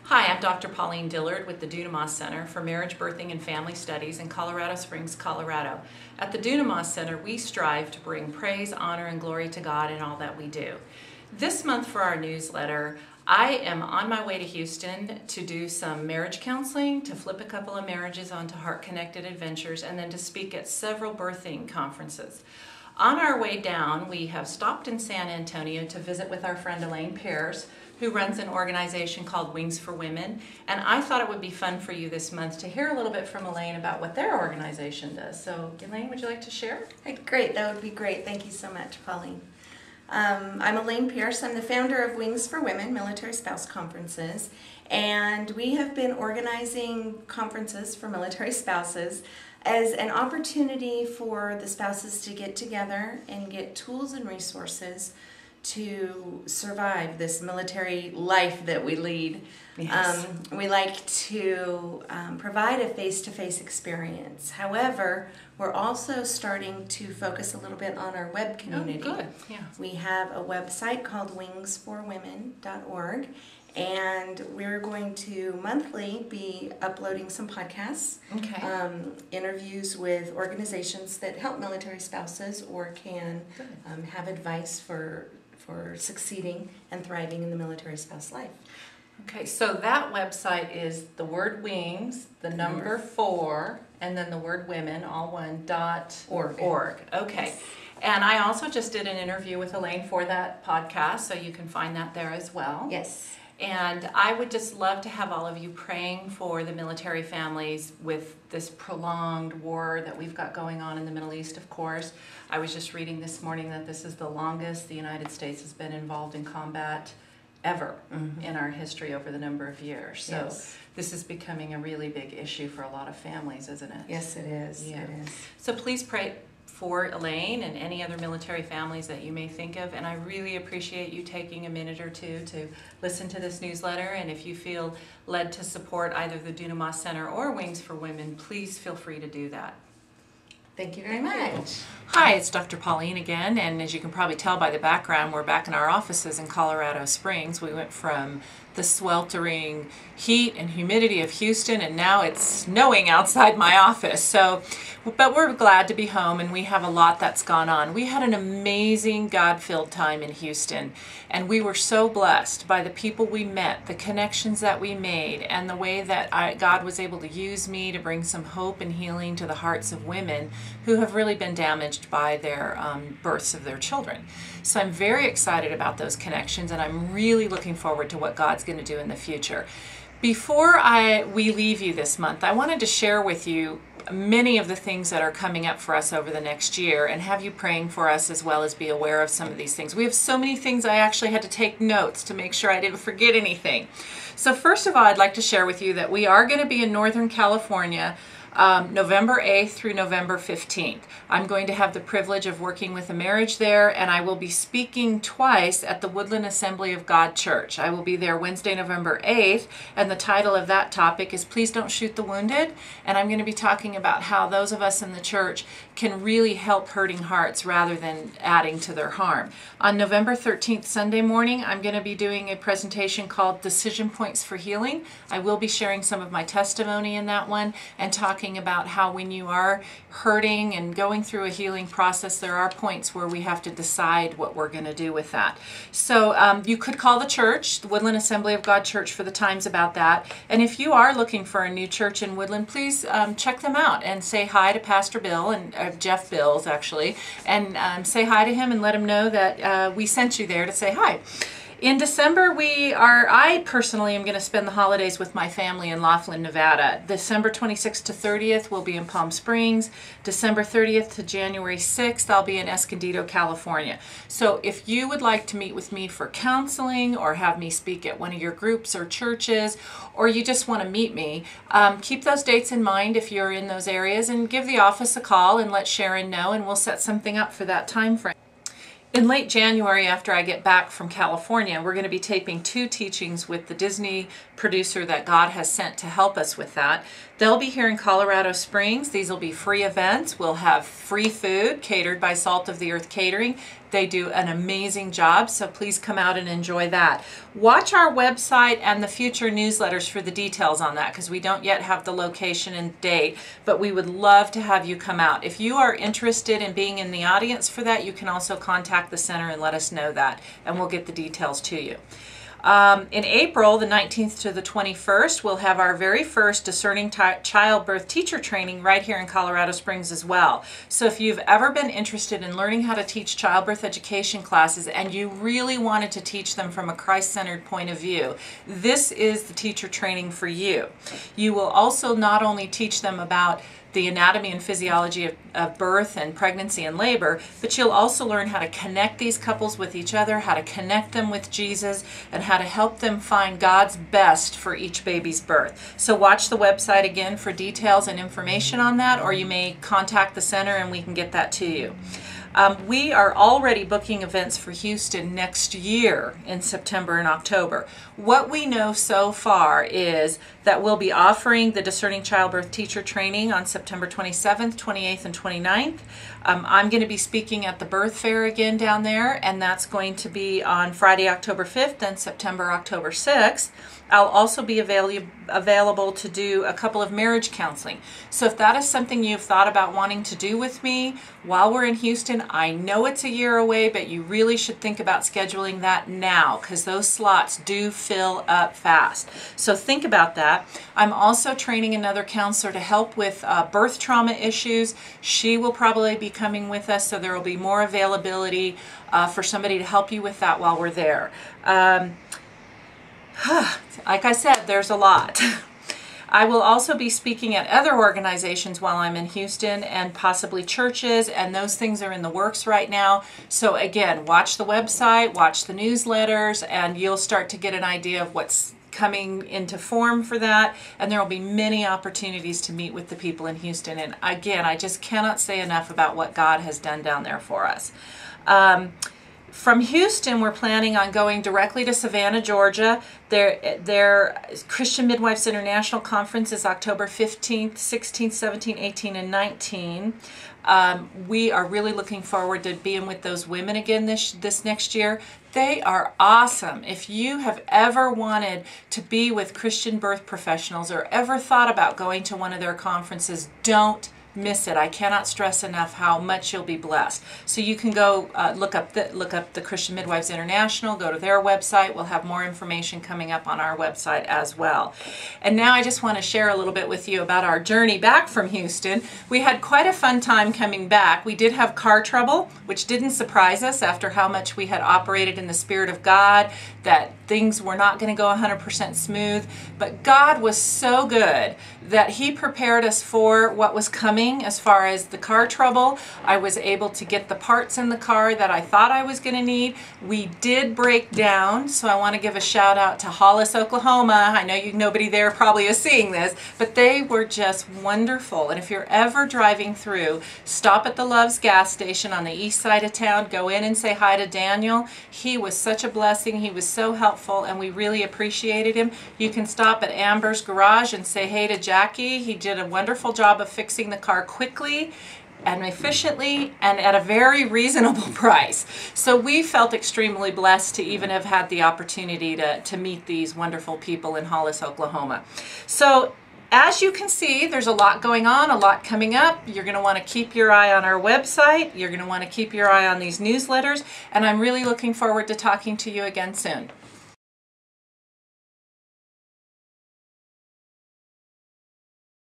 Hi, I'm Dr. Pauline Dillard with the Dunamas Center for Marriage, Birthing, and Family Studies in Colorado Springs, Colorado. At the Dunamas Center, we strive to bring praise, honor, and glory to God in all that we do. This month for our newsletter, I am on my way to Houston to do some marriage counseling, to flip a couple of marriages onto heart-connected adventures, and then to speak at several birthing conferences. On our way down, we have stopped in San Antonio to visit with our friend Elaine Pears, who runs an organization called Wings for Women. And I thought it would be fun for you this month to hear a little bit from Elaine about what their organization does. So Elaine, would you like to share? Great, that would be great. Thank you so much, Pauline. I'm Elaine Pierce. I'm the founder of Wings for Women Military Spouse Conferences, and we have been organizing conferences for military spouses as an opportunity for the spouses to get together and get tools and resources to survive this military life that we lead. Yes. We like to provide a face-to-face experience. However, we're also starting to focus a little bit on our web community. Oh, good. Yeah. We have a website called wingsforwomen.org, and we're going to monthly be uploading some podcasts, interviews with organizations that help military spouses or can have advice for succeeding and thriving in the military spouse life. Okay, so that website is the word wings, the number 4, and then the word women, all one, .org. Okay. Yes. And I also just did an interview with Elaine for that podcast, so you can find that there as well. Yes. And I would just love to have all of you praying for the military families with this prolonged war that we've got going on in the Middle East, of course. I was just reading this morning that this is the longest the United States has been involved in combat ever in our history over the number of years. So this is becoming a really big issue for a lot of families, isn't it? Yes, it is. Yeah. It is. So please pray for Elaine and any other military families that you may think of, and I really appreciate you taking a minute or two to listen to this newsletter. And if you feel led to support either the Dunamas Center or Wings for Women, please feel free to do that. Thank you very much. Hi, it's Dr. Pauline again, and as you can probably tell by the background, we're back in our offices in Colorado Springs. We went from the sweltering heat and humidity of Houston, and now it's snowing outside my office. But we're glad to be home, and we have a lot that's gone on. We had an amazing God-filled time in Houston, and we were so blessed by the people we met, the connections that we made, and the way that God was able to use me to bring some hope and healing to the hearts of women who have really been damaged by their births of their children. So I'm very excited about those connections, and I'm really looking forward to what God's going to do in the future. Before we leave you this month, I wanted to share with you many of the things that are coming up for us over the next year and have you praying for us as well as be aware of some of these things. We have so many things I actually had to take notes to make sure I didn't forget anything. So first of all, I'd like to share with you that we are going to be in Northern California November 8th through November 15th. I'm going to have the privilege of working with a marriage there, and I will be speaking twice at the Woodland Assembly of God Church. I will be there Wednesday, November 8th, and the title of that topic is Please Don't Shoot the Wounded, and I'm going to be talking about how those of us in the church can really help hurting hearts rather than adding to their harm. On November 13th, Sunday morning, I'm going to be doing a presentation called Decision Points for Healing. I will be sharing some of my testimony in that one and talking about how when you are hurting and going through a healing process, there are points where we have to decide what we're going to do with that. So you could call the church, the Woodland Assembly of God Church, for the times about that. And if you are looking for a new church in Woodland, please check them out and say hi to Pastor Bill, and Jeff Bills actually, and say hi to him and let him know that we sent you there to say hi. In December, I personally am going to spend the holidays with my family in Laughlin, Nevada. December 26th to 30th, we'll be in Palm Springs. December 30th to January 6th, I'll be in Escondido, California. So if you would like to meet with me for counseling or have me speak at one of your groups or churches, or you just want to meet me, keep those dates in mind if you're in those areas, and give the office a call and let Sharon know, and we'll set something up for that time frame. In late January, after I get back from California, we're going to be taping 2 teachings with the Disney producer that God has sent to help us with that. They'll be here in Colorado Springs. These will be free events. We'll have free food catered by Salt of the Earth Catering. They do an amazing job, so please come out and enjoy that. Watch our website and the future newsletters for the details on that, because we don't yet have the location and date, but we would love to have you come out. If you are interested in being in the audience for that, you can also contact the center and let us know that, and we'll get the details to you. In April, the 19th to the 21st, we'll have our very first Discerning Childbirth Teacher Training right here in Colorado Springs as well. So if you've ever been interested in learning how to teach childbirth education classes and you really wanted to teach them from a Christ-centered point of view, this is the teacher training for you. You will also not only teach them about the anatomy and physiology of birth and pregnancy and labor, but you'll also learn how to connect these couples with each other, how to connect them with Jesus, and how to help them find God's best for each baby's birth. So watch the website again for details and information on that, or you may contact the center and we can get that to you. We are already booking events for Houston next year in September and October. What we know so far is that we'll be offering the Discerning Childbirth Teacher Training on September 27th, 28th, and 29th. I'm going to be speaking at the Birth Fair again down there, and that's going to be on Friday, October 5th and September, October 6th. I'll also be available to do a couple of marriage counseling. So if that is something you've thought about wanting to do with me while we're in Houston, I know it's a year away, but you really should think about scheduling that now, because those slots do fill up fast. So think about that. I'm also training another counselor to help with birth trauma issues. She will probably be coming with us, so there will be more availability for somebody to help you with that while we're there. Like I said, there's a lot. I will also be speaking at other organizations while I'm in Houston, and possibly churches, and those things are in the works right now. So again, watch the website, watch the newsletters, and you'll start to get an idea of what's coming into form for that, and there will be many opportunities to meet with the people in Houston. And again, I just cannot say enough about what God has done down there for us. From Houston, we're planning on going directly to Savannah, Georgia. Their Christian Midwives International Conference is October 15th, 16th, 17th, 18th, and 19th. We are really looking forward to being with those women again this next year. They are awesome. If you have ever wanted to be with Christian birth professionals or ever thought about going to one of their conferences, don't miss it. I cannot stress enough how much you'll be blessed. So you can go look up the Christian Midwives International, go to their website. We'll have more information coming up on our website as well. And now I just want to share a little bit with you about our journey back from Houston. We had quite a fun time coming back. We did have car trouble, which didn't surprise us after how much we had operated in the Spirit of God, that things were not going to go 100% smooth. But God was so good that He prepared us for what was coming. As far as the car trouble, I was able to get the parts in the car that I thought I was going to need. We did break down, so I want to give a shout out to Hollis, Oklahoma. I know nobody there probably is seeing this, but they were just wonderful. And if you're ever driving through, stop at the Love's gas station on the east side of town, go in and say hi to Daniel. He was such a blessing. He was so helpful, and we really appreciated him. You can stop at Amber's Garage and say hey to Jackie. He did a wonderful job of fixing the car quickly and efficiently and at a very reasonable price. So we felt extremely blessed to even have had the opportunity to meet these wonderful people in Hollis, Oklahoma. So as you can see, there's a lot going on, a lot coming up. You're going to want to keep your eye on our website. You're going to want to keep your eye on these newsletters, and I'm really looking forward to talking to you again soon.